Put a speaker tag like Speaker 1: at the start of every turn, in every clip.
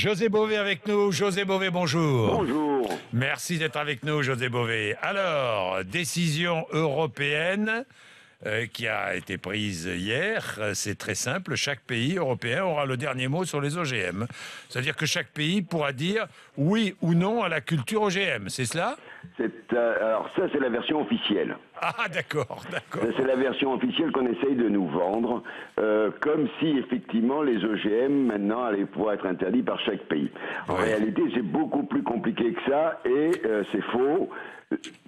Speaker 1: José Bové avec nous. José Bové, bonjour.
Speaker 2: Bonjour.
Speaker 1: Merci d'être avec nous, José Bové. Alors, décision européenne qui a été prise hier. C'est très simple. Chaque pays européen aura le dernier mot sur les OGM. C'est-à-dire que chaque pays pourra dire oui ou non à la culture OGM. C'est cela ?
Speaker 2: Alors ça, c'est la version officielle.
Speaker 1: Ah, d'accord.
Speaker 2: Ça, c'est la version officielle qu'on essaye de nous vendre, comme si effectivement les OGM maintenant allaient pouvoir être interdits par chaque pays. En réalité, c'est beaucoup plus compliqué que ça et c'est faux.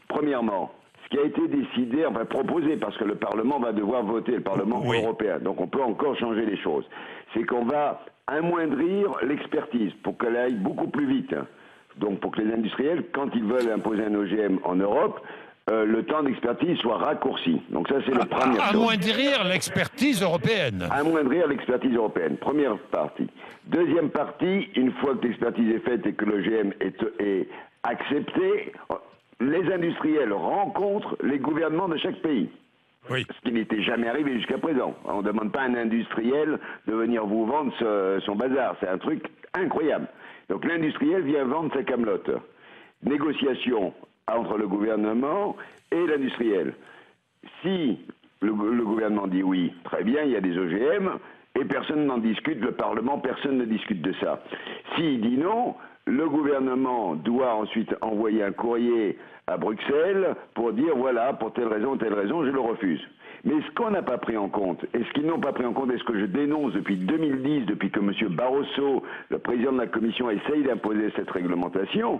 Speaker 2: Premièrement, ce qui a été décidé, enfin proposé, parce que le Parlement va devoir voter, le Parlement européen, donc on peut encore changer les choses, c'est qu'on va amoindrir l'expertise pour qu'elle aille beaucoup plus vite. Donc pour que les industriels, quand ils veulent imposer un OGM en Europe, le temps d'expertise soit raccourci. Donc ça, c'est la première chose.
Speaker 1: Amoindrir l'expertise européenne.
Speaker 2: Amoindrir l'expertise européenne, première partie. Deuxième partie, une fois que l'expertise est faite et que l'OGM est accepté, les industriels rencontrent les gouvernements de chaque pays.
Speaker 1: Oui.
Speaker 2: Ce qui n'était jamais arrivé jusqu'à présent. On ne demande pas à un industriel de venir vous vendre son bazar. C'est un truc incroyable. Donc l'industriel vient vendre sa camelote. Négociation entre le gouvernement et l'industriel. Si le gouvernement dit oui, très bien, il y a des OGM, et personne n'en discute, le Parlement, personne ne discute de ça. S'il dit non, le gouvernement doit ensuite envoyer un courrier à Bruxelles pour dire voilà, pour telle raison, je le refuse. Mais ce qu'on n'a pas pris en compte, et ce qu'ils n'ont pas pris en compte, et ce que je dénonce depuis 2010, depuis que M. Barroso, le président de la Commission, essaye d'imposer cette réglementation,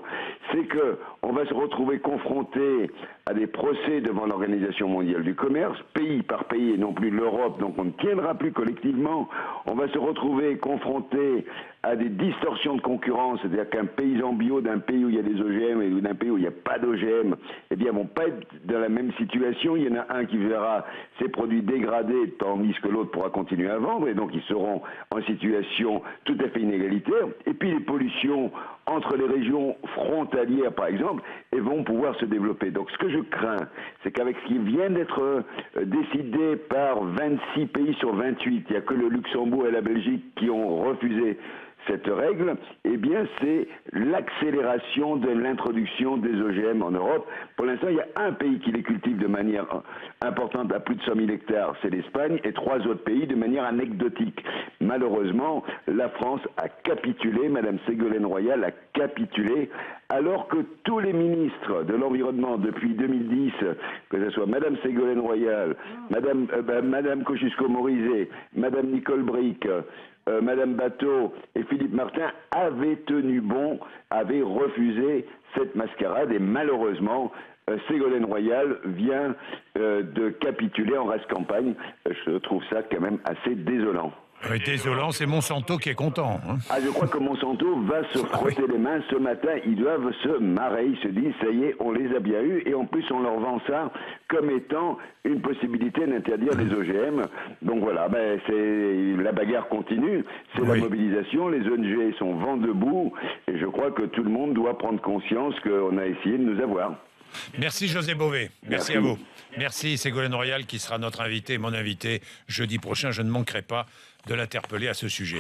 Speaker 2: c'est qu'on va se retrouver confronté à des procès devant l'Organisation mondiale du commerce, pays par pays et non plus l'Europe, donc on ne tiendra plus collectivement. On va se retrouver confronté à des distorsions de concurrence, c'est-à-dire qu'un paysan bio d'un pays où il y a des OGM et d'un pays où il n'y a pas d'OGM, eh bien, vont pas être dans la même situation. Il y en a un qui verra ses produits dégradés, tandis que l'autre pourra continuer à vendre, et donc ils seront en situation tout à fait inégalitaire. Et puis les pollutions entre les régions frontalières, par exemple, elles vont pouvoir se développer. Donc ce que je crains, c'est qu'avec ce qui vient d'être décidé par 26 pays sur 28, il n'y a que le Luxembourg et la Belgique qui ont refusé cette règle, eh bien, c'est l'accélération de l'introduction des OGM en Europe. Pour l'instant, il y a un pays qui les cultive de manière importante, à plus de 100 000 hectares, c'est l'Espagne, et 3 autres pays de manière anecdotique. Malheureusement, la France a capitulé, Madame Ségolène Royal a capitulé, alors que tous les ministres de l'Environnement depuis 2010, que ce soit Madame Ségolène Royal, Madame Kosciusko-Morizet, Madame Nicole Bricq, Madame Bateau et Philippe Martin avaient tenu bon, avaient refusé cette mascarade et malheureusement, Ségolène Royal vient de capituler en race campagne. Je trouve ça quand même assez désolant.
Speaker 1: Oui, désolant, c'est Monsanto qui est content. Hein.
Speaker 2: Ah, je crois que Monsanto va se frotter les mains ce matin. Ils doivent se marrer. Ils se disent, ça y est, on les a bien eus. Et en plus, on leur vend ça comme étant une possibilité d'interdire les OGM. Donc voilà, la bagarre continue. C'est la mobilisation. Les ONG sont vent debout. Et je crois que tout le monde doit prendre conscience qu'on a essayé de nous avoir.
Speaker 1: Merci José Bové, merci à vous. Merci Ségolène Royal qui sera notre invité, mon invité jeudi prochain. Je ne manquerai pas de l'interpeller à ce sujet.